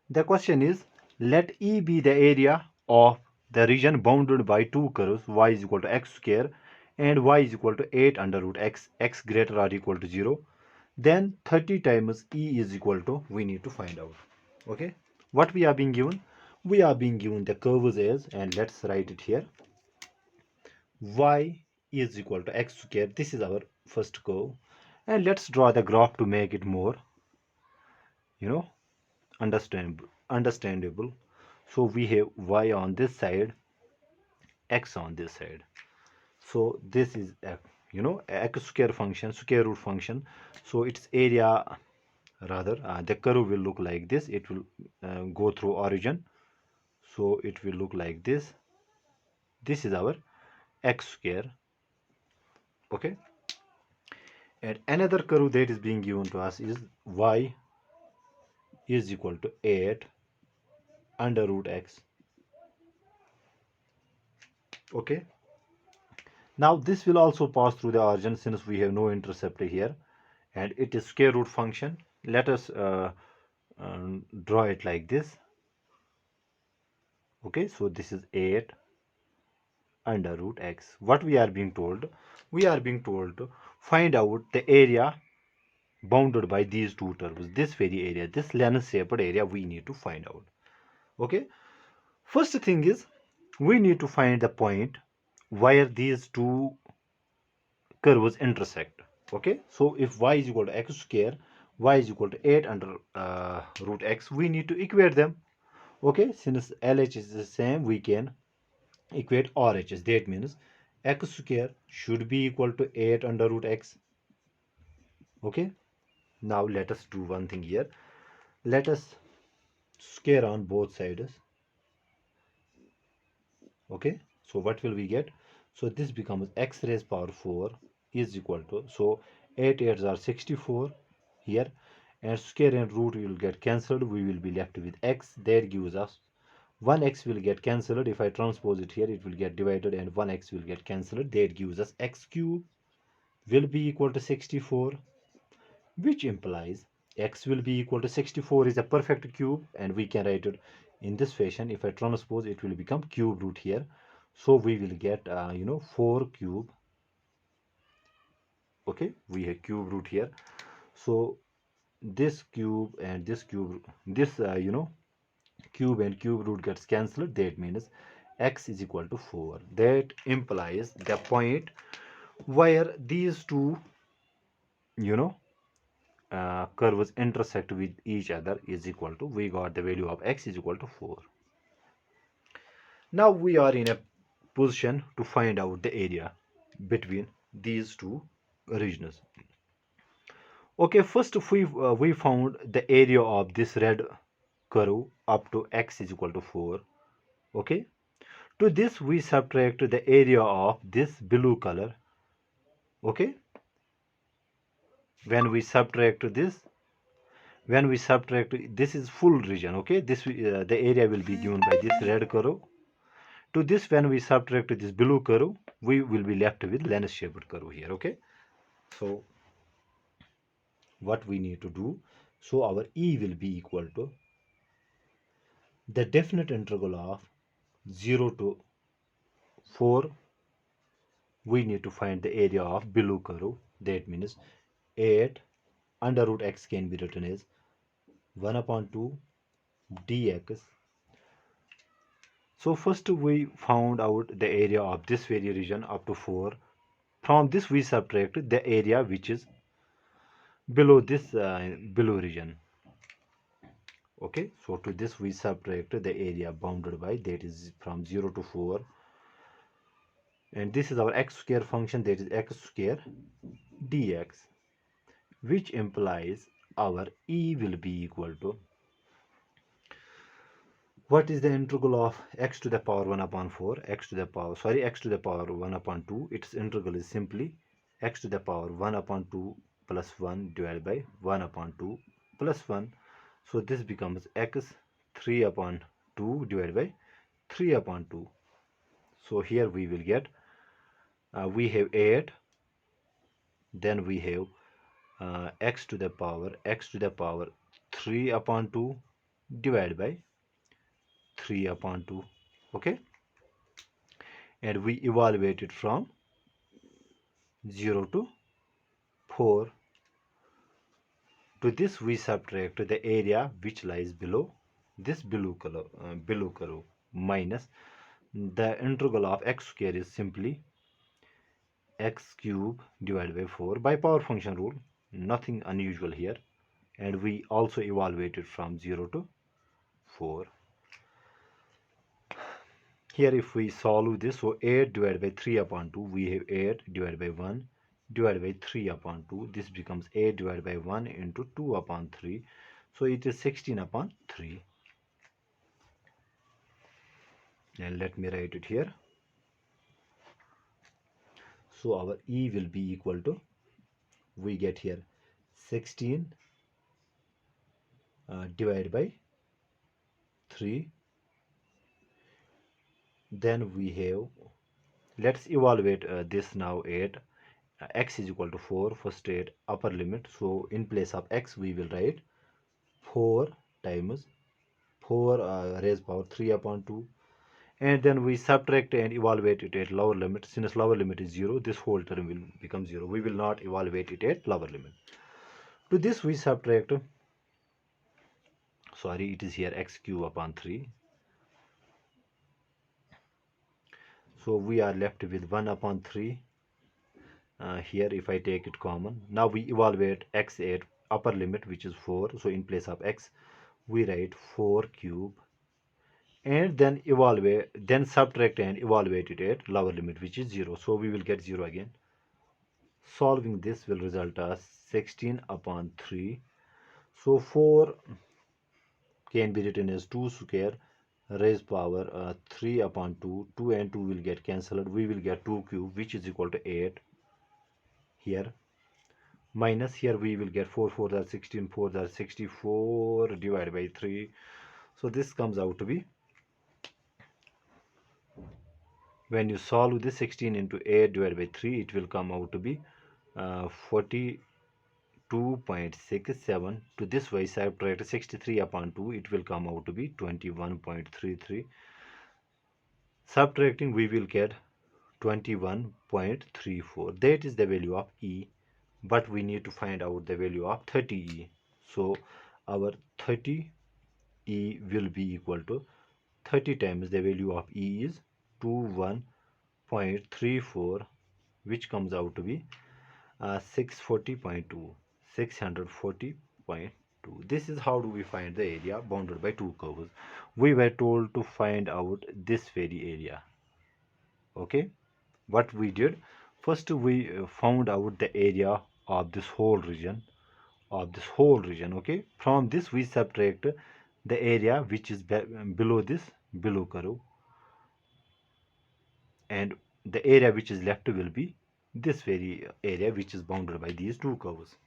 The question is, let E be the area of the region bounded by two curves y is equal to x square and y is equal to 8 under root x, x greater or equal to 0. Then 30 times E is equal to, we need to find out. Okay, what we are being given? We are being given the curves as, and let's write it here. Y is equal to x square. This is our first curve. And let's draw the graph to make it more, you know, understandable. So we have y on this side, x on this side. So this is a, x square function, square root function. So its area, rather, the curve will look like this. It will go through origin. So it will look like this. This is our x square. Okay. And another curve that is being given to us is y is equal to 8 under root x. Okay. Now this will also pass through the origin since we have no intercept here, and it is square root function. Let us draw it like this. Okay, so this is 8 under root x. What we are being told? We are being told to find out the area bounded by these two terms. This very area, this lens shaped area, we need to find out. Okay, first thing is we need to find the point where these two curves intersect. Okay, so if y is equal to x square, y is equal to 8 under root x, we need to equate them. Okay, since LH is the same, we can equate RHS. That means x square should be equal to 8 under root x. Okay, now let us do one thing here. Let us square on both sides. Okay, so what will we get? So this becomes x raised power 4 is equal to, so 8 8s are 64 here, and square and root will get cancelled. We will be left with x. That gives us 1x will get cancelled. If I transpose it here, it will get divided and 1x will get cancelled. That gives us x cube will be equal to 64, which implies x will be equal to 64 is a perfect cube, and we can write it in this fashion. If I transpose, it will become cube root here. So we will get 4 cube. Okay, we have cube root here. So this cube and this cube, this cube and cube root gets cancelled. That means x is equal to 4. That implies the point where these two you know curves intersect with each other is equal to, we got the value of x is equal to 4. Now we are in a position to find out the area between these two regions. Okay, first we found the area of this red curve up to x is equal to 4. Okay, to this we subtract the area of this blue color. Okay, when we subtract this, this is full region. Okay, this the area will be given by this red curve. To this, when we subtract this blue curve, we will be left with lens shaped curve here. Okay, so what we need to do, so our E will be equal to the definite integral of 0 to 4. We need to find the area of blue curve. That means 8 under root x can be written as 1 upon 2 dx. So first we found out the area of this very region up to 4. From this we subtract the area which is below this below region. Okay, so to this we subtract the area bounded by, that is from 0 to 4, and this is our x square function, that is x square dx, which implies our E will be equal to, what is the integral of x to the power 1 upon 4, x to the power 1 upon 2. Its integral is simply x to the power 1 upon 2 plus 1 divided by 1 upon 2 plus 1. So this becomes x 3 upon 2 divided by 3 upon 2. So here we will get, we have 8, then we have x to the power 3 upon 2 divided by 3 upon 2. Okay, and we evaluate it from 0 to 4. To this we subtract the area which lies below this below curve minus the integral of x square is simply x cube divided by 4 by power function rule. Nothing unusual here. And we also evaluate it from 0 to 4. Here if we solve this, so 8 divided by 3 upon 2, we have 8 divided by 1 divided by 3 upon 2. This becomes 8 divided by 1 into 2 upon 3. So it is 16 upon 3. And let me write it here. So our E will be equal to, we get here 16 divided by 3. Then we have, let's evaluate this now. 8 x is equal to 4, first 8 upper limit, so in place of x we will write 4 times 4 raised power 3 upon 2, and then we subtract and evaluate it at lower limit. Since lower limit is 0, this whole term will become 0. We will not evaluate it at lower limit. To this we subtract, sorry, it is here x cube upon 3. So we are left with 1 upon 3. Here if I take it common, now we evaluate x at upper limit which is 4. So in place of x we write 4 cube, and then subtract and evaluate it at lower limit which is 0. So we will get 0 again. Solving this will result as 16 upon 3. So 4 can be written as 2 square raised power 3 upon 2. 2 and 2 will get cancelled. We will get 2 cube which is equal to 8 here. Minus here we will get 4 4 are 16, 4 are 64 divided by 3. So this comes out to be, when you solve this 16 into 8 divided by 3, it will come out to be 42.67. To this way subtract 63 upon 2, it will come out to be 21.33. Subtracting we will get 21.34. That is the value of E, but we need to find out the value of 30E. So our 30E will be equal to 30 times the value of E is 21.34, which comes out to be 640.2. 640.2. This is how do we find the area bounded by two curves. We were told to find out this very area. Okay, what we did, first we found out the area of this whole region, okay. From this we subtract the area which is below this below curve, and the area which is left will be this very area which is bounded by these two curves.